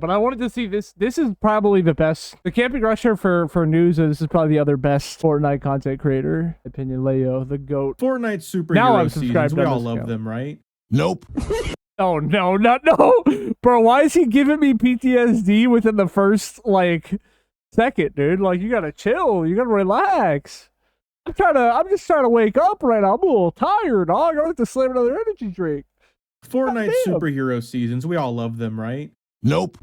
But I wanted to see this. This is probably the best. The Camping Rusher for news. This is probably the other best Fortnite content creator. Opinion Leo, the GOAT. Fortnite Now I'm superhero seasons. subscribed We on all this love account. them, right? Nope. Oh no, not no, bro. Why is he giving me PTSD within the first like second, dude? Like, you gotta chill. You gotta relax. I'm just trying to wake up right now. I'm a little tired, dog. I have to slam another energy drink. Fortnite Damn. superhero seasons. We all love them, right? Nope.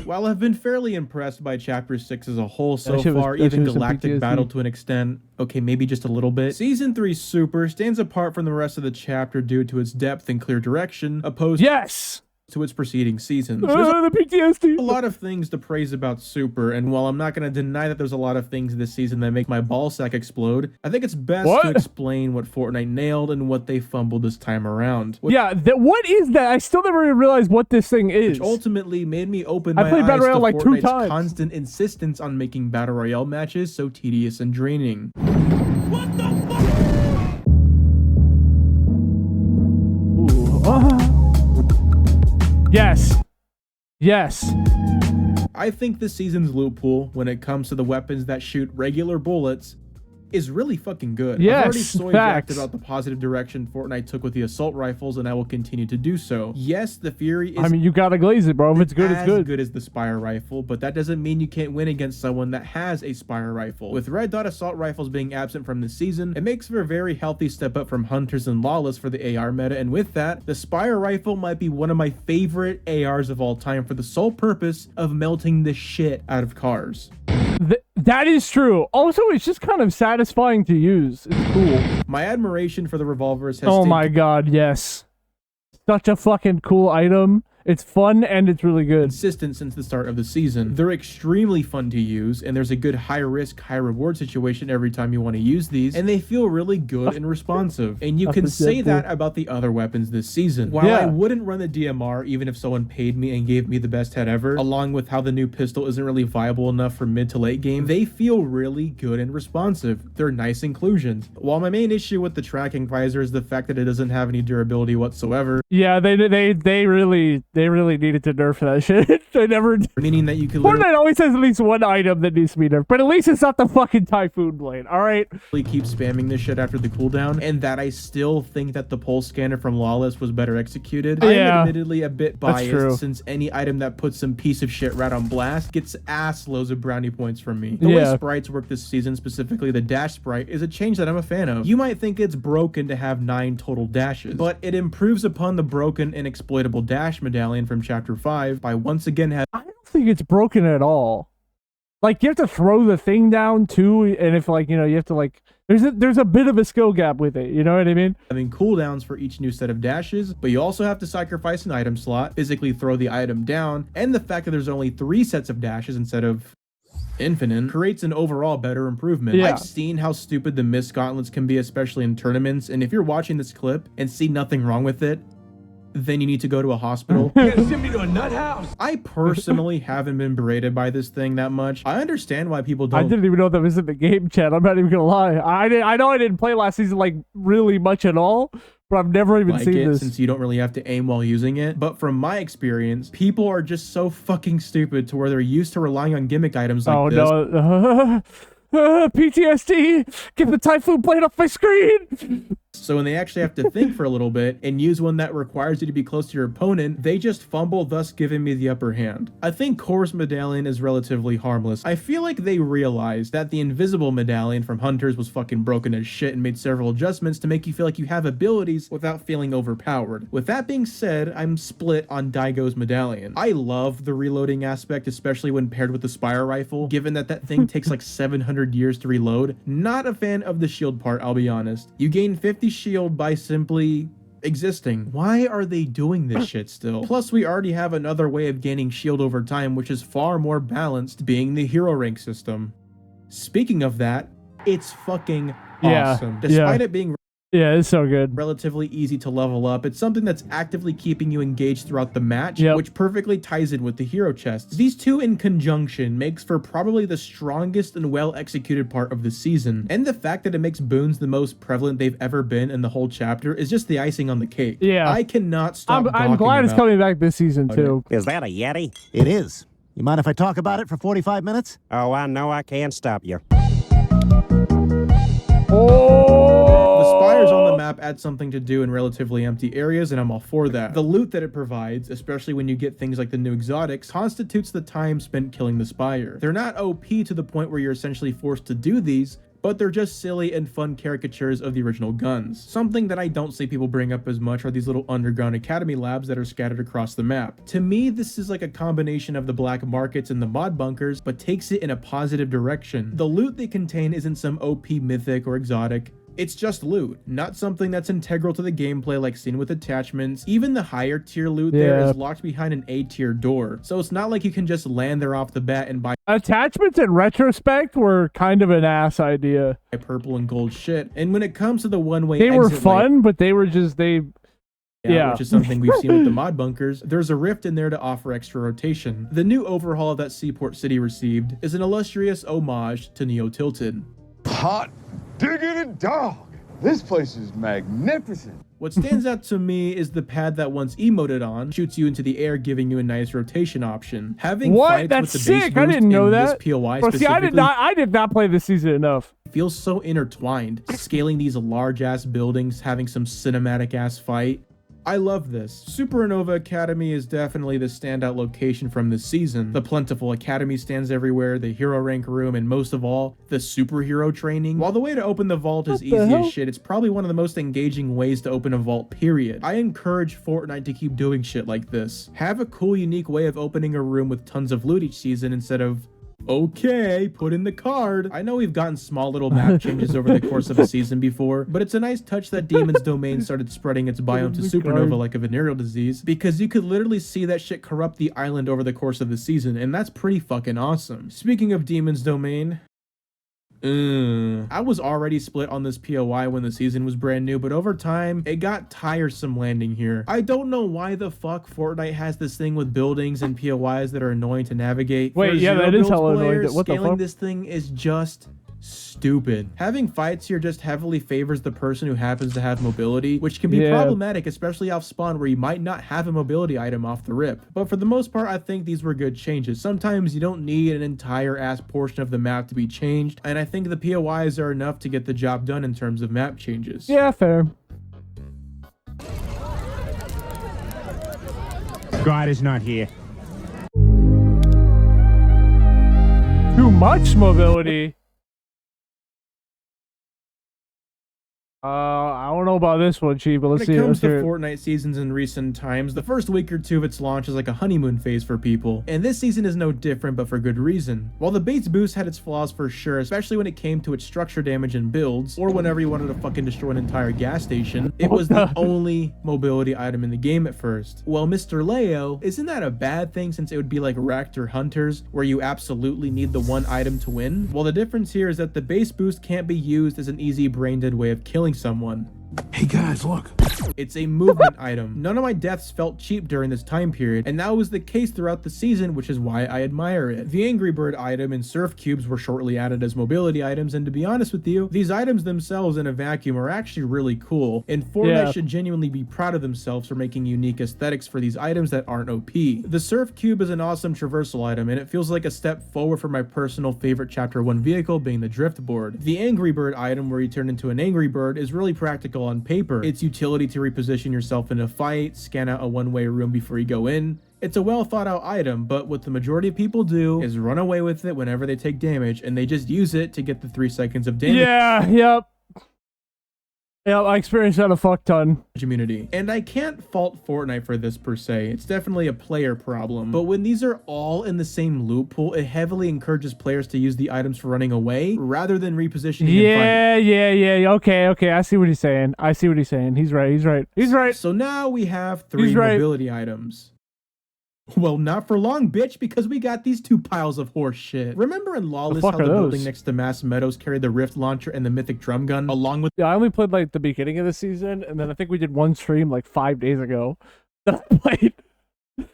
While I've been fairly impressed by Chapter 6 as a whole so That shit was- far, that even shit was some Galactic PTSD. Battle to an extent, okay, maybe just a little bit, Season 3 Super stands apart from the rest of the chapter due to its depth and clear direction, opposed Yes. to its preceding seasons. There's The PTSD. a lot of things to praise about Super, and while I'm not going to deny that there's a lot of things this season that make my ballsack explode, I think it's best What? to explain what Fortnite nailed and what they fumbled this time around. Yeah. What is that? I still never even realized what this thing is. Which ultimately made me open I my played eyes Battle to Royale like 2 Fortnite's times. constant insistence on making Battle Royale matches so tedious and draining. Yes. Yes. I think this season's loot pool, when it comes to the weapons that shoot regular bullets, is really fucking good. Yes, I've already soy-jacked facts. about the positive direction Fortnite took with the assault rifles, and I will continue to do so. Yes, the Fury is I mean, you gotta glaze it, bro. If it's good, it's as good. as the Spire rifle, but that doesn't mean you can't win against someone that has a Spire rifle. With red dot assault rifles being absent from this season, it makes for a very healthy step up from Hunters and Lawless for the AR meta, and with that, the Spire rifle might be one of my favorite ARs of all time for the sole purpose of melting the shit out of cars. That is true. Also, it's just kind of satisfying to use. It's cool. My admiration for the revolvers has Oh stayed my god, yes. Such a fucking cool item. It's fun and it's really good. consistent since the start of the season. They're extremely fun to use, and there's a good high risk, high reward situation every time you want to use these, and they feel really good and responsive. And you can say that about the other weapons this season. While I wouldn't run the DMR even if someone paid me and gave me the best head ever, along with how the new pistol isn't really viable enough for mid to late game, they feel really good and responsive. They're nice inclusions. While my main issue with the tracking visor is the fact that it doesn't have any durability whatsoever. Yeah, they really needed to nerf that shit. They never. Meaning that you could literally Fortnite always has at least one item that needs to be nerfed, but at least it's not the fucking Typhoon Blade. All right. keep spamming this shit after the cooldown, and that I still think that the pulse scanner from Lawless was better executed. Yeah. I'm admittedly a bit That's true. biased since any item that puts some piece of shit rat on blast gets ass loads of brownie points from me. The way Yeah. sprites work this season, specifically the dash sprite, is a change that I'm a fan of. You might think it's broken to have 9 total dashes, but it improves upon the broken and exploitable dash medallion from Chapter 5 by once again having I don't think it's broken at all. Like, you have to throw the thing down too, and if like, you know, you have to like, there's a bit of a skill gap with it, you know what I mean? cooldowns for each new set of dashes, but you also have to sacrifice an item slot, physically throw the item down, and the fact that there's only 3 sets of dashes instead of infinite creates an overall better improvement. Yeah. I've seen how stupid the mist gauntlets can be, especially in tournaments, and if you're watching this clip and see nothing wrong with it, then you need to go to a hospital. Send me to a nut house. I personally haven't been berated by this thing that much. I understand why people I don't didn't even know that was in the game chat. I'm not even gonna lie. I know I didn't play last season like really much at all, but I've never even like seen it this. since you don't really have to aim while using it. But from my experience, people are just so fucking stupid to where they're used to relying on gimmick items like Oh this. no. PTSD! Get the Typhoon Blade off my screen! So when they actually have to think for a little bit and use one that requires you to be close to your opponent, they just fumble, thus giving me the upper hand. I think Core's medallion is relatively harmless. I feel like they realized that the invisible medallion from Hunters was fucking broken as shit and made several adjustments to make you feel like you have abilities without feeling overpowered. With that being said, I'm split on Daigo's medallion. I love the reloading aspect, especially when paired with the Spire rifle, given that that thing takes like 700 years to reload. Not a fan of the shield part, I'll be honest. You gain 50 shield by simply existing. Why are they doing this shit still? Plus, we already have another way of gaining shield over time, which is far more balanced, being the hero rank system. Speaking of that, it's fucking awesome. Despite it being Yeah, it's so good. Relatively easy to level up. It's something that's actively keeping you engaged throughout the match, Yep. which perfectly ties in with the hero chests. These two in conjunction makes for probably the strongest and well executed part of the season. And the fact that it makes boons the most prevalent they've ever been in the whole chapter is just the icing on the cake. Yeah. I cannot stop I'm glad it's coming back this season too. Is that a Yeti? It is. You mind if I talk about it for 45 minutes? Oh, I know I can't stop you. Oh! The spires on the map add something to do in relatively empty areas, and I'm all for that. The loot that it provides, especially when you get things like the new exotics, constitutes the time spent killing the spire. They're not OP to the point where you're essentially forced to do these, but they're just silly and fun caricatures of the original guns. Something that I don't see people bring up as much are these little underground academy labs that are scattered across the map. To me, this is like a combination of the black markets and the mod bunkers, but takes it in a positive direction. The loot they contain isn't some OP mythic or exotic. It's just loot, not something that's integral to the gameplay like seen with attachments. Even the higher tier loot there is locked behind an A tier door, so it's not like you can just land there off the bat and buy Attachments in retrospect were kind of an ass idea. purple and gold shit. And when it comes to the one-way They were exit fun, but they were just Yeah. which is something we've seen with the mod bunkers, there's a rift in there to offer extra rotation. The new overhaul that Seaport City received is an illustrious homage to Neo Tilted. Hot diggity dog. This place is magnificent. What stands out to me is the pad that once emoted on shoots you into the air, giving you a nice rotation option. Having What? fights That's with the base sick. I boost didn't know in that. This POI Bro, see, I did not play this season enough. feels so intertwined. Scaling these large ass buildings, having some cinematic ass fight. I love this. Supernova Academy is definitely the standout location from this season. The plentiful academy stands everywhere, the hero rank room, and most of all, the superhero training. While the way to open the vault is easy as shit, it's probably one of the most engaging ways to open a vault, period. I encourage Fortnite to keep doing shit like this. Have a cool, unique way of opening a room with tons of loot each season instead of, okay, put in the card. I know we've gotten small little map changes over the course of a season before, but it's a nice touch that Demon's Domain started spreading its biome to Supernova like a venereal disease, because you could literally see that shit corrupt the island over the course of the season, and that's pretty fucking awesome. Speaking of Demon's Domain, I was already split on this POI when the season was brand new, but over time, it got tiresome landing here. I don't know why the fuck Fortnite has this thing with buildings and POIs that are annoying to navigate. Wait, For yeah, that is zero hella builds annoying. players, What the scaling fuck? this thing is just stupid. Having fights here just heavily favors the person who happens to have mobility, which can be problematic, especially off spawn where you might not have a mobility item off the rip. But for the most part, I think these were good changes. Sometimes you don't need an entire ass portion of the map to be changed, and I think the POIs are enough to get the job done in terms of map changes. Yeah, fair. God is not here. Too much mobility. I don't know about this one, Chief, but let's see. When it comes to hear it. Fortnite seasons in recent times, the first week or two of its launch is like a honeymoon phase for people, and this season is no different, but for good reason. While the base boost had its flaws for sure, especially when it came to its structure damage and builds, or whenever you wanted to fucking destroy an entire gas station, it was the only mobility item in the game at first. Well, Mr. Leo, isn't that a bad thing since it would be like Wrecked or Hunters, where you absolutely need the one item to win? Well, the difference here is that the base boost can't be used as an easy brain-dead way of killing someone. Hey guys, look. It's a movement item. None of my deaths felt cheap during this time period, and that was the case throughout the season, which is why I admire it. The Angry Bird item and Surf Cubes were shortly added as mobility items, and to be honest with you, these items themselves in a vacuum are actually really cool, and Fortnite should genuinely be proud of themselves for making unique aesthetics for these items that aren't OP. The Surf Cube is an awesome traversal item, and it feels like a step forward for my personal favorite Chapter 1 vehicle being the Drift Board. The Angry Bird item, where you turn into an Angry Bird, is really practical on paper. Its utility to reposition yourself in a fight, scan out a one-way room before you go in. It's a well thought out item, but what the majority of people do is run away with it whenever they take damage, and they just use it to get the 3 seconds of damage. Yeah, yep. Yep, I experienced that a fuck ton. Community. And I can't fault Fortnite for this per se. It's definitely a player problem. But when these are all in the same loot pool, it heavily encourages players to use the items for running away rather than repositioning Yeah. Okay. I see what he's saying. He's right. He's right. So now we have 3 mobility items. Well, not for long, bitch, because we got these two piles of horse shit. Remember in Lawless fuck how are the building those? next to Mass Meadows carried the Rift Launcher and the Mythic Drum Gun, along with Yeah, I only played like the beginning of the season, and then I think we did one stream like 5 days ago that I played.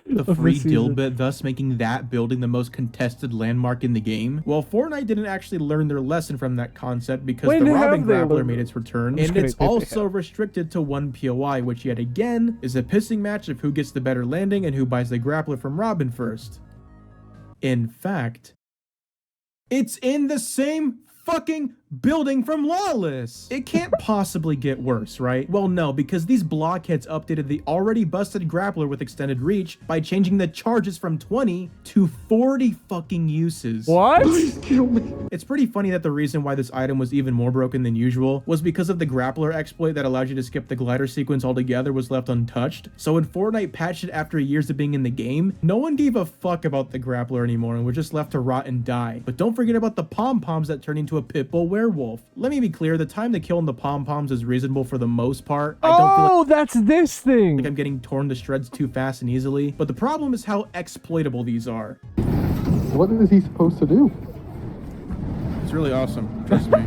the of the free season. Dilbit, thus making that building the most contested landmark in the game? Well, Fortnite didn't actually learn their lesson from that concept because When the have Robbing they Grappler learned made it? its return, Just and kidding, it's they also have. restricted to one POI, which yet again is a pissing match of who gets the better landing and who buys the grappler from Robin first. In fact, it's in the same fucking building from Lawless. It can't possibly get worse, right? Well, no, because these blockheads updated the already busted grappler with extended reach by changing the charges from 20 to 40 fucking uses. What? It's pretty funny that the reason why this item was even more broken than usual was because of the grappler exploit that allowed you to skip the glider sequence altogether was left untouched. So when Fortnite patched it after years of being in the game, no one gave a fuck about the grappler anymore and were just left to rot and die. But don't forget about the pom-poms that turn into a pitbull werewolf. Let me be clear, the time to kill in the pom-poms is reasonable for the most part. I don't feel Oh, that's this thing. like I'm getting torn to shreds too fast and easily, but the problem is how exploitable these are. What is he supposed to do? It's really awesome, trust me.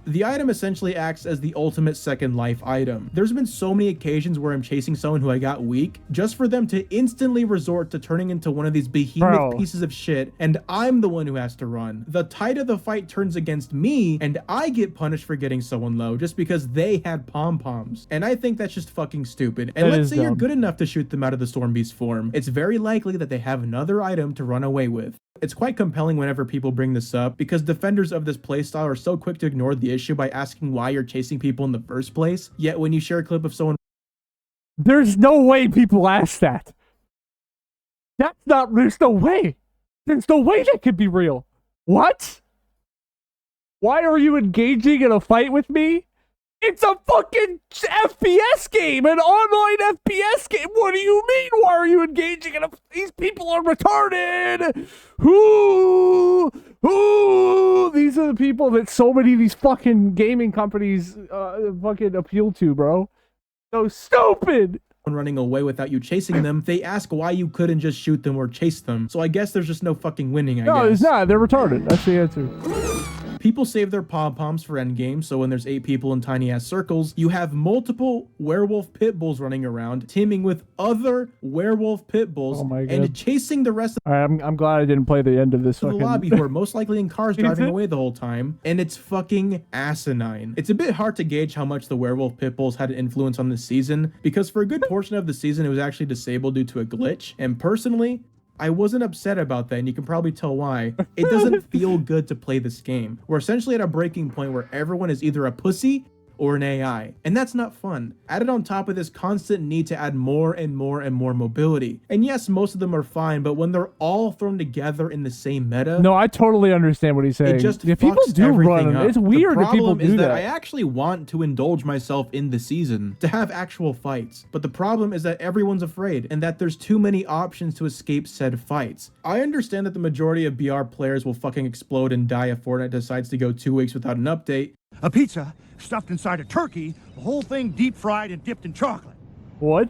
The item essentially acts as the ultimate second life item. There's been so many occasions where I'm chasing someone who I got weak, just for them to instantly resort to turning into one of these behemoth Bro. pieces of shit, and I'm the one who has to run. The tide of the fight turns against me, and I get punished for getting someone low just because they had pom-poms. And I think that's just fucking stupid. And That let's is say you're dumb. good enough to shoot them out of the Storm Beast form, it's very likely that they have another item to run away with. It's quite compelling whenever people bring this up, because defenders of this playstyle are so quick to ignore the issue by asking why you're chasing people in the first place, yet when you share a clip of someone There's no way people ask that. There's no way. There's no way that could be real. What? Why are you engaging in a fight with me? It's a fucking FPS game, an online FPS game. What do you mean? Why are you engaging in a... These people are retarded. Who? These are the people that so many of these fucking gaming companies fucking appeal to, bro. So stupid. running away without you chasing them, they ask why you couldn't just shoot them or chase them. So I guess there's just no fucking winning, I guess. No, it's not. They're retarded. That's the answer. People save their pom-poms for endgame, so when there's 8 people in tiny-ass circles, you have multiple werewolf pit bulls running around, teaming with other werewolf pit bulls, Oh my God. and chasing the rest All right, I'm glad I didn't play the end of this of the fucking... lobby, who are most likely in cars driving it? away the whole time, and it's fucking asinine. It's a bit hard to gauge how much the werewolf pit bulls had an influence on this season, because for a good portion of the season, it was actually disabled due to a glitch, and personally, I wasn't upset about that, and you can probably tell why. It doesn't feel good to play this game. We're essentially at a breaking point where everyone is either a pussy or an AI, and that's not fun. Added on top of this constant need to add more and more and more mobility. And yes, most of them are fine, but when they're all thrown together in the same meta, No, I totally understand what he's saying. it just yeah, people fucks do everything run. up. It's weird the that people problem is do that that. I actually want to indulge myself in the season, to have actual fights. But the problem is that everyone's afraid, and that there's too many options to escape said fights. I understand that the majority of BR players will fucking explode and die if Fortnite decides to go 2 weeks without an update. A pizza stuffed inside a turkey, the whole thing deep fried and dipped in chocolate. What?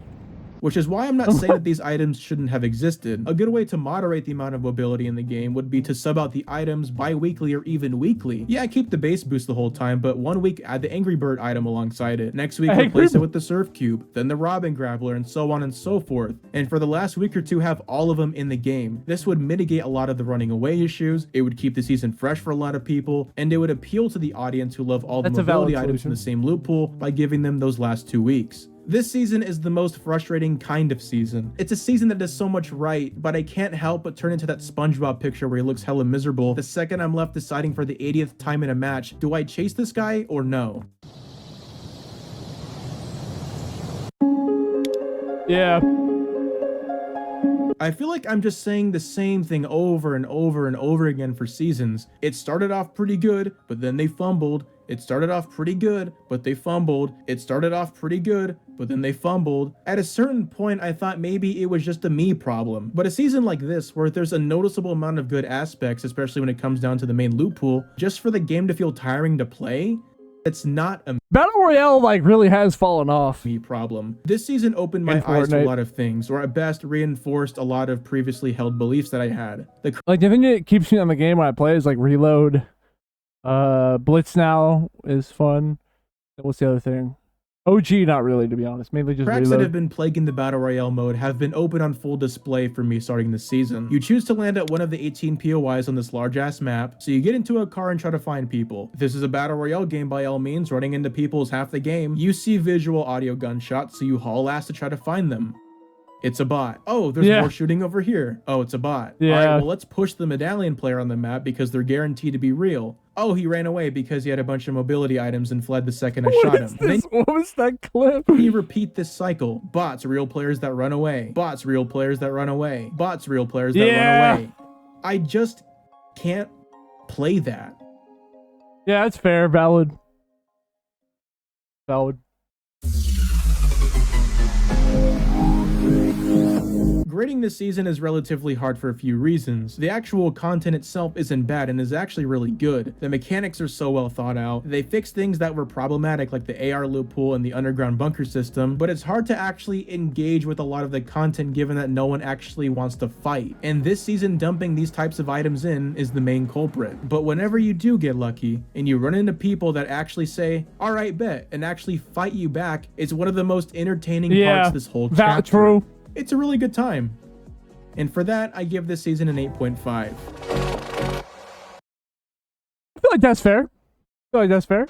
Which is why I'm not saying that these items shouldn't have existed. A good way to moderate the amount of mobility in the game would be to sub out the items bi-weekly or even weekly. Yeah, keep the base boost the whole time, but 1 week add the Angry Bird item alongside it. Next week replace it with the Surf Cube, then the Robin Grappler, and so on and so forth. And for the last week or two, have all of them in the game. This would mitigate a lot of the running away issues, it would keep the season fresh for a lot of people, and it would appeal to the audience who love all the That's a valid mobility items in the solution. same loot pool by giving them those last 2 weeks. This season is the most frustrating kind of season. It's a season that does so much right, but I can't help but turn into that SpongeBob picture where he looks hella miserable the second I'm left deciding for the 80th time in a match, do I chase this guy or no? Yeah. I feel like I'm just saying the same thing over and over and over again for seasons. It started off pretty good, but then they fumbled. It started off pretty good, but they fumbled. It started off pretty good, but then they fumbled. At a certain point, I thought maybe it was just a me problem. But a season like this, where there's a noticeable amount of good aspects, especially when it comes down to the main loot pool, just for the game to feel tiring to play, It's not a Battle Royale like really has fallen off. me problem. This season opened my In eyes to a Fortnite. lot of things, or at best reinforced a lot of previously held beliefs that I had. The Like the thing that keeps me on the game when I play is like reload. Blitz now is fun. What's the other thing? OG, not really, to be honest. Mainly just cracks that reload. have been plaguing the Battle Royale mode have been open on full display for me starting this season. You choose to land at one of the 18 POIs on this large-ass map, so you get into a car and try to find people. If this is a Battle Royale game by all means, running into people is half the game. You see visual audio gunshots, so you haul ass to try to find them. It's a bot. Oh, there's Yeah. more shooting over here. Oh, it's a bot. Yeah. Alright, well let's push the medallion player on the map because they're guaranteed to be real. Oh, he ran away because he had a bunch of mobility items and fled the second I shot What him. is And then this? What was that clip? you repeat this cycle. Bots, real players that run away. Bots, real players that run away. Bots, real players that Yeah. run away. I just can't play that. Yeah, that's fair. Valid. Valid. Grading this season is relatively hard for a few reasons. The actual content itself isn't bad and is actually really good. The mechanics are so well thought out. They fixed things that were problematic like the AR loophole and the underground bunker system, but it's hard to actually engage with a lot of the content given that no one actually wants to fight. And this season dumping these types of items in is the main culprit. But whenever you do get lucky and you run into people that actually say, alright bet, and actually fight you back, it's one of the most entertaining parts of this whole chapter. True. It's a really good time. And for that, I give this season an 8.5. I feel like that's fair. I feel like that's fair.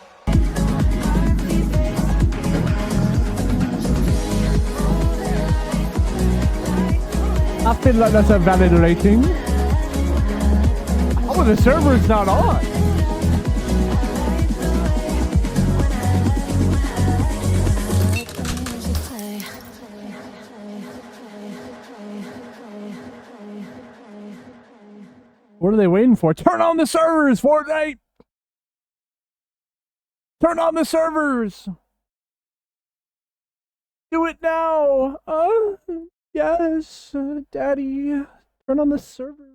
I feel like that's a valid rating. Oh, the server's not on. What are they waiting for? Turn on the servers, Fortnite! Turn on the servers! Do it now! Yes, Daddy. Turn on the servers.